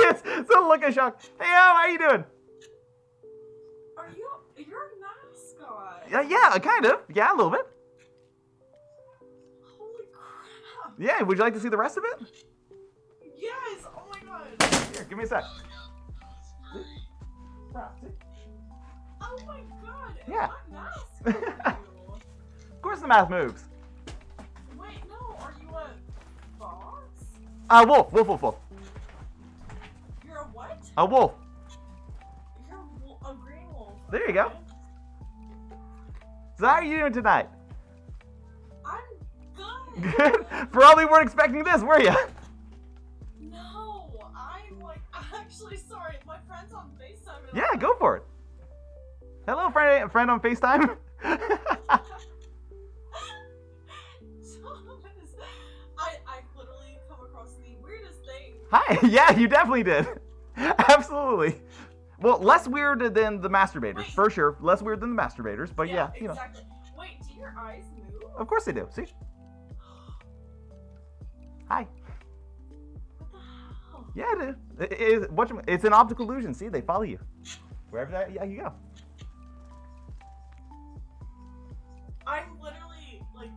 It's a look of shock. Hey, how are you doing? You're a mascot. Yeah, kind of. Yeah, a little bit. Holy crap. Yeah, would you like to see the rest of it? Yes, oh my god. Here, give me a sec. Oh my god. Yeah. What mask are you? Of course the math moves. Wait, no, are you a fox? Wolf. You're a what? A wolf. You're a green wolf. There you go. So how are you doing tonight? I'm good. Good. Probably weren't expecting this, were you? No, I'm like actually sorry. My friend's on FaceTime. And Yeah, go for it. Hello, friend on FaceTime. I literally come across the weirdest thing. Hi. Yeah, you definitely did. Absolutely. Well, less weird than the masturbators, Wait. for sure. Less weird than the masturbators, but yeah, you know. Exactly. Wait, do your eyes move? Of course they do. See? Hi. What the hell? Yeah, it is. It's an optical illusion. See, they follow you. Wherever you go. I'm literally like.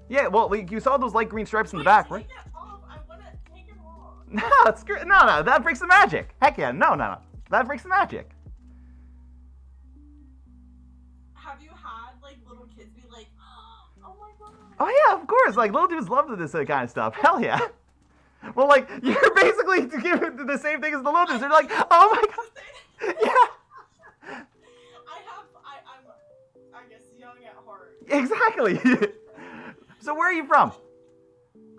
Yeah, well, like, you saw those light green stripes in the back, right? Take it off. I want to take it off. No, it's great. No, that breaks the magic. Heck yeah, no. That breaks the magic. Have you had like little kids be like, oh my god? Oh yeah, of course. Like little dudes love this kind of stuff. Hell yeah. Well, like you're basically giving the same thing as the little dudes. They're like, oh my god. Yeah. I guess young at heart. Exactly. So where are you from?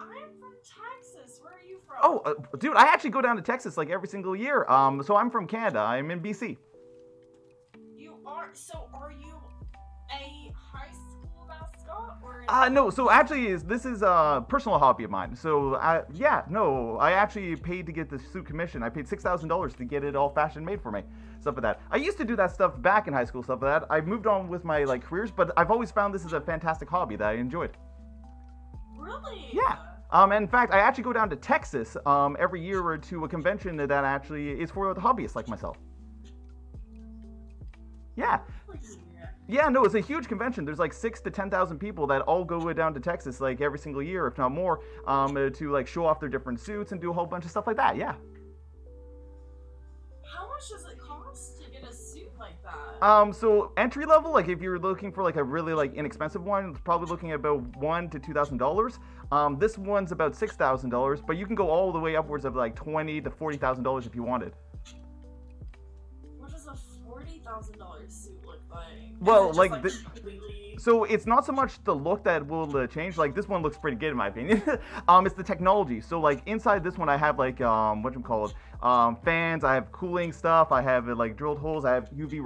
I'm from Texas. Where are you from? Oh, dude, I actually go down to Texas like every single year. So I'm from Canada. I'm in BC. You are. So are you a high school mascot or? No. So actually, this is a personal hobby of mine. So I actually paid to get the suit commission. I paid $6,000 to get it all fashion made for me. Stuff like that. I used to do that stuff back in high school. Stuff like that. I've moved on with my like careers, but I've always found this is a fantastic hobby that I enjoyed. Really? Yeah. And in fact, I actually go down to Texas every year to a convention that actually is for the hobbyists like myself. Yeah. Yeah, no, it's a huge convention. There's like 6,000 to 10,000 people that all go down to Texas like every single year, if not more, to like show off their different suits and do a whole bunch of stuff like that. Yeah. How much does it cost to get a suit like that? So entry level, like if you're looking for like a really like inexpensive one, it's probably looking at about $1,000 to $2,000. This one's about $6,000, but you can go all the way upwards of like $20,000 to $40,000 if you wanted. What does a $40,000 suit look like? Well, Is it like just, completely... So it's not so much the look that will change. Like this one looks pretty good in my opinion. It's the technology. So like inside this one, I have like fans. I have cooling stuff. I have like drilled holes. I have UV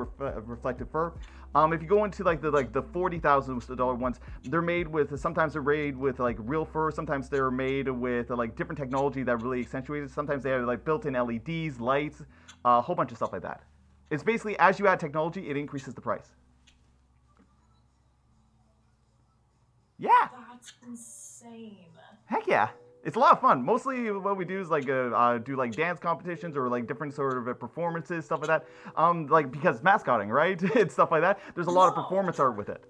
reflective fur. If you go into like the $40,000 ones, they're made with sometimes they're made with like real fur. Sometimes they're made with like different technology that really accentuates it. Sometimes they have like built-in LEDs, lights, a whole bunch of stuff like that. It's basically as you add technology, it increases the price. Yeah. That's insane. Heck yeah. It's a lot of fun. Mostly what we do is like do like dance competitions or like different sort of performances, stuff like that. Like because mascotting, right? It's stuff like that. There's a lot of performance art with it.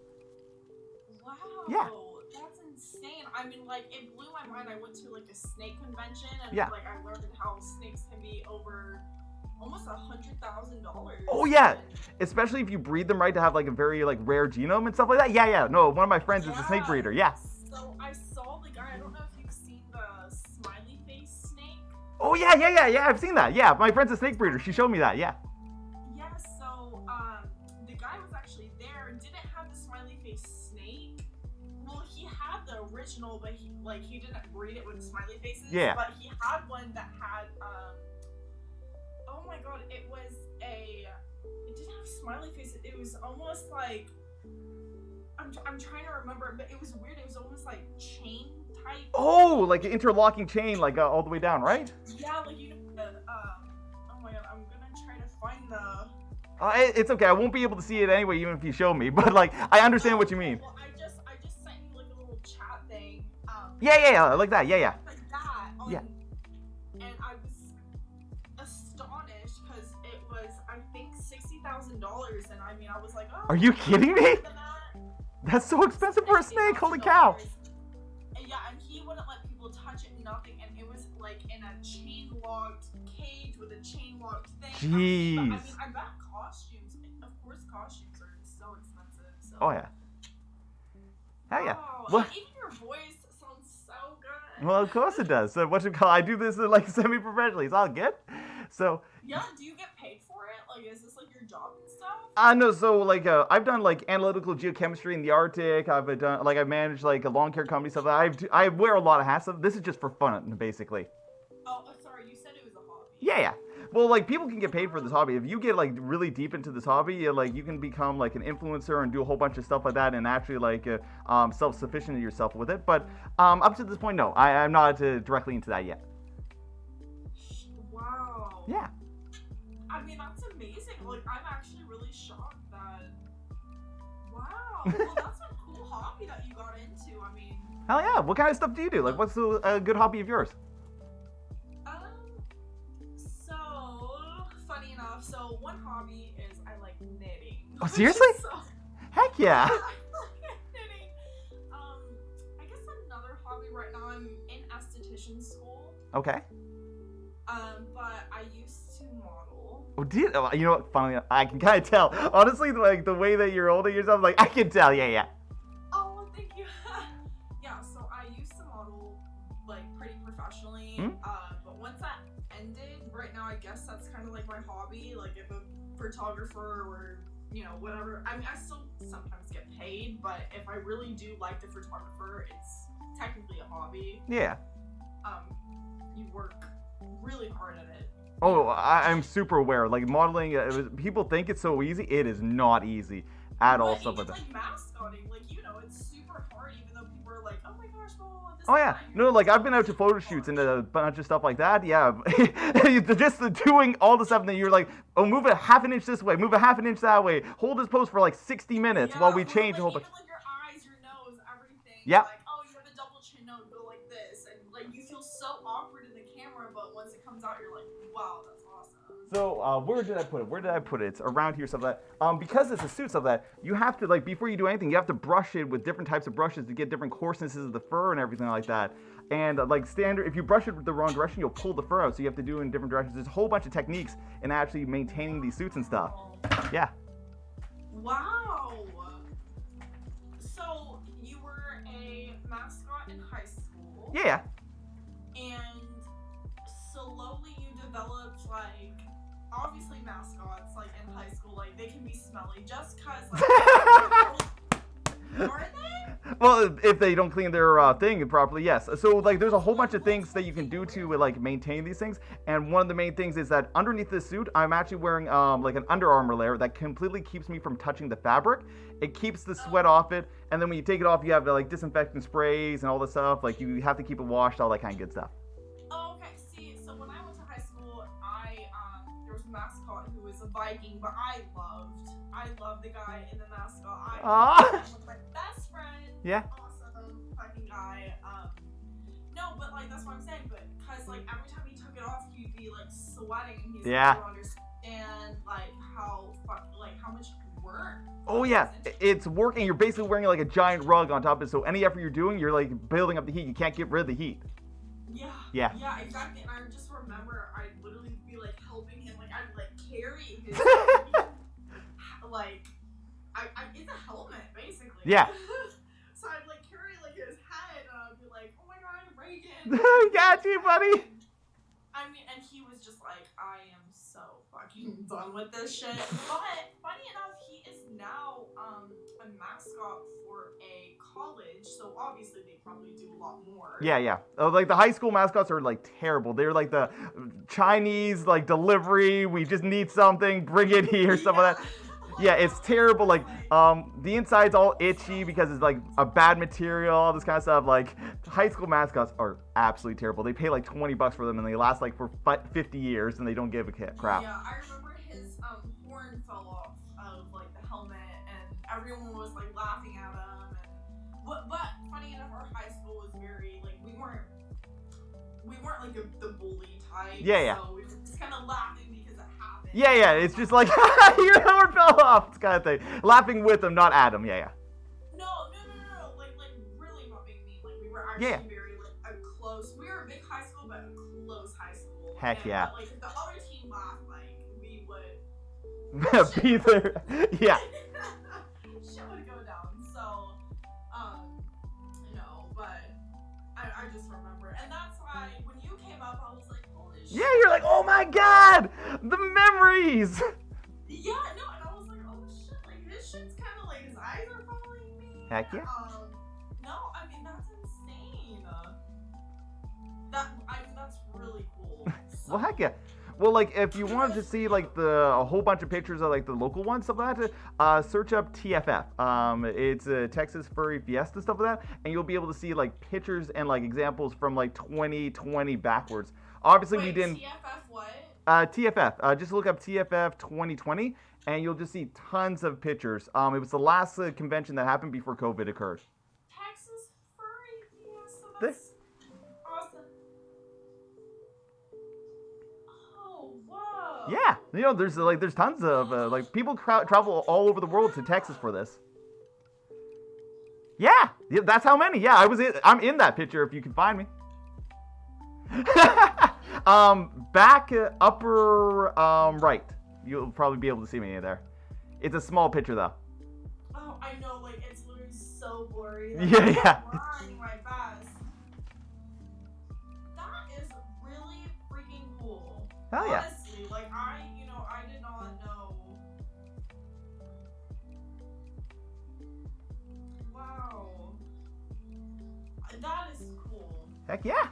Wow. Yeah. That's insane. I mean, like it blew my mind. I went to like a snake convention and Yeah. like I learned how snakes can be over almost $100,000. Oh yeah, especially if you breed them right to have like a very like rare genome and stuff like that. Yeah. No, one of my friends is a snake breeder. Yeah. So I saw the guy. I don't know if you've seen the smiley face snake. Oh yeah. I've seen that. Yeah, my friend's a snake breeder. She showed me that. Yeah. Yeah. So the guy was actually there and didn't have the smiley face snake. Well, he had the original, but he didn't breed it with smiley faces. Yeah. But he had one that had oh my god, it didn't have smiley faces. It was almost like I'm trying to remember, but it was weird. It was almost like chain type. Oh, like an interlocking chain, like all the way down, right? Yeah, like oh my god, I'm gonna try to find the. It's okay. I won't be able to see it anyway, even if you show me. But like, I understand what you mean. Well, I just sent you like a little chat thing. Yeah, like that. Yeah. Like that on Yeah. And I was astonished because it was, I think, $60,000, and I mean, I was like, oh. Are you kidding me? That's so expensive for a snake. Holy cow. And yeah, and he wouldn't let people touch it, nothing, and it was like in a chain locked cage with a chain locked thing. Jeez. I mean, I bet costumes, of course, costumes are so expensive. So. Oh yeah. Hell yeah. Wow. Well, Even your voice sounds so good. well, of course it does. So what you call? I do this like semi-professionally. It's all good. So. Yeah. Do you get paid for it? Like, is this like your job and stuff? No, so like I've done like analytical geochemistry in the Arctic. I've done like I managed like a lawn care company stuff. I wear a lot of hats. This is just for fun, basically. Oh, sorry. You said it was a hobby. Yeah. Well, like people can get paid for this hobby. If you get like really deep into this hobby, you can become like an influencer and do a whole bunch of stuff like that, and actually like self-sufficient in yourself with it. But up to this point, no, I'm not directly into that yet. Wow. Yeah. I mean, that's amazing. Like, I'm actually really shocked that. Wow. Well, that's a cool hobby that you got into. I mean. Hell yeah. What kind of stuff do you do? Like, what's a good hobby of yours? So funny enough, so one hobby is I like knitting. Oh, seriously? So, Heck yeah. I like knitting. I guess another hobby right now. I'm in esthetician school. Okay. But I used to model. Oh, you know what? Finally, I can kind of tell. Honestly, like the way that you're holding yourself, like I can tell. Yeah. Oh, thank you. Yeah, so I used to model like pretty professionally. But once that ended, right now I guess that's kind of like my hobby. Like if a photographer or whatever. I mean, I still sometimes get paid, but if I really do like the photographer, it's technically a hobby. Yeah. You work really hard at it. Oh, I'm super aware. Like modeling, people think it's so easy. It is not easy at all. Stuff like that. Like mascotting, like it's super hard. Even though people are like, "Oh my gosh, well, this." Oh yeah, no, like I've been out to photo shoots and a bunch of stuff like that. Yeah, just doing all the stuff, and then you're like, "Oh, move it half an inch this way, move it half an inch that way. Hold this pose for like 60 minutes while we change a whole bunch." Even like your eyes, your nose, everything. Yeah. Like, oh, you have a double chin, no, go like this, and like you feel so awkward in the camera, but once it comes out, you're like, wow, that's awesome. So where did I put it? Where did I put it? It's around here, stuff like that. Because it's a suit, stuff like that. You have to like before you do anything, you have to brush it with different types of brushes to get different coarsenesses of the fur and everything like that. And like standard, if you brush it the wrong direction, you'll pull the fur out. So you have to do it in different directions. There's a whole bunch of techniques in actually maintaining these suits and stuff. Yeah. Wow. So you were a mascot in high school. Yeah. And slowly you developed like, obviously mascots like in high school, like they can be smelly just cause like, are they? Well, if they don't clean their thing properly, yes. So like there's a whole bunch of things that you can do to like maintain these things, and one of the main things is that underneath this suit I'm actually wearing like an Under Armour layer that completely keeps me from touching the fabric. It keeps the sweat off it, and then when you take it off you have like disinfectant sprays and all this stuff. Like you have to keep it washed, all that kind of good stuff. Oh, okay. See, so when I went to high school, there was a mascot who was a Viking, but I loved the guy in the mascot. I was my best friend. Yeah. Awesome fucking guy. No, but like that's what I'm saying. But cause like every time he took it off, he'd be like sweating, and he's like, I don't understand like how much work. Oh yeah, it's working. You're basically wearing like a giant rug on top of it. So any effort you're doing, you're like building up the heat. You can't get rid of the heat. Yeah, exactly. And I just remember I'd literally be like helping him, like I'd like carry his like it's a helmet basically. Yeah. So I'd like carry like his head, and I'd be like, oh my god, Reagan. Got you, buddy. I mean, and he was just like, I am so fucking done with this shit. But funny enough, he is now a mascot for a college, so obviously they probably do a lot more. Yeah. Oh, like the high school mascots are like terrible. They're like the Chinese like delivery. We just need something, bring it here, stuff like that. Yeah, it's terrible. Like, the inside's all itchy because it's like a bad material, all this kind of stuff. Like, high school mascots are absolutely terrible. They pay like $20 for them, and they last like for 50 years, and they don't give a crap. Yeah, I remember his horn fell off of like the helmet, and everyone was like laughing at him. And but funny enough, our high school was very like we weren't we weren't like the bully type. Yeah. So we were just kind of laughing because it happened. Yeah. It's just like your hammer fell off. It's kind of thing. Laughing with him, not at him. Yeah. No. Like really not being mean. Like we were actually very like a close. We were a big high school, but a close high school. Heck yeah. But, like if the other team laughed, like we would. Be there. Yeah. Shit would go down. So, no, but I just remember, and that's why when you came up, I was like, holy shit. Yeah, you're like, oh my god, the memories. Yeah, no, and I was like, oh shit, like his shit's kind of like his eyes are following me. Heck yeah. No, I mean that's insane. That's really cool. So, Well, heck yeah. Well, like, if you wanted to see, like, a whole bunch of pictures of, like, the local ones, stuff like that, search up TFF. It's Texas Furry Fiesta, stuff like that, and you'll be able to see, like, pictures and, like, examples from, like, 2020 backwards. Obviously, wait, we didn't... TFF what? TFF. Just look up TFF 2020, and you'll just see tons of pictures. It was the last convention that happened before COVID occurred. Texas Furry Fiesta, This- that's awesome. Oh, whoa. Yeah, you know, there's tons of like people travel all over the world to Texas for this. Yeah, that's how many. Yeah, I'm in that picture if you can find me. Back upper right, you'll probably be able to see me there. It's a small picture though. Oh, I know, like it's literally so blurry. Yeah. I'm trying my best. That is really freaking cool. Hell yeah. Honestly, like I did not know. Wow. That is cool. Heck yeah.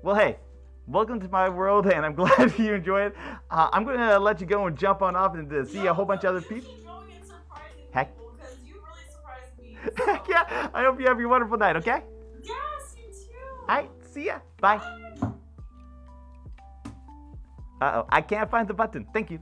Well, hey, welcome to my world, and I'm glad you enjoy it. I'm gonna let you go and jump on off and see a whole bunch of other people. Keep going and surprising Heck. people because you really surprised me. Heck yeah. I hope you have your wonderful night. Okay. Yes, you too. All right. See ya. Bye. Uh-oh, I can't find the button. Thank you.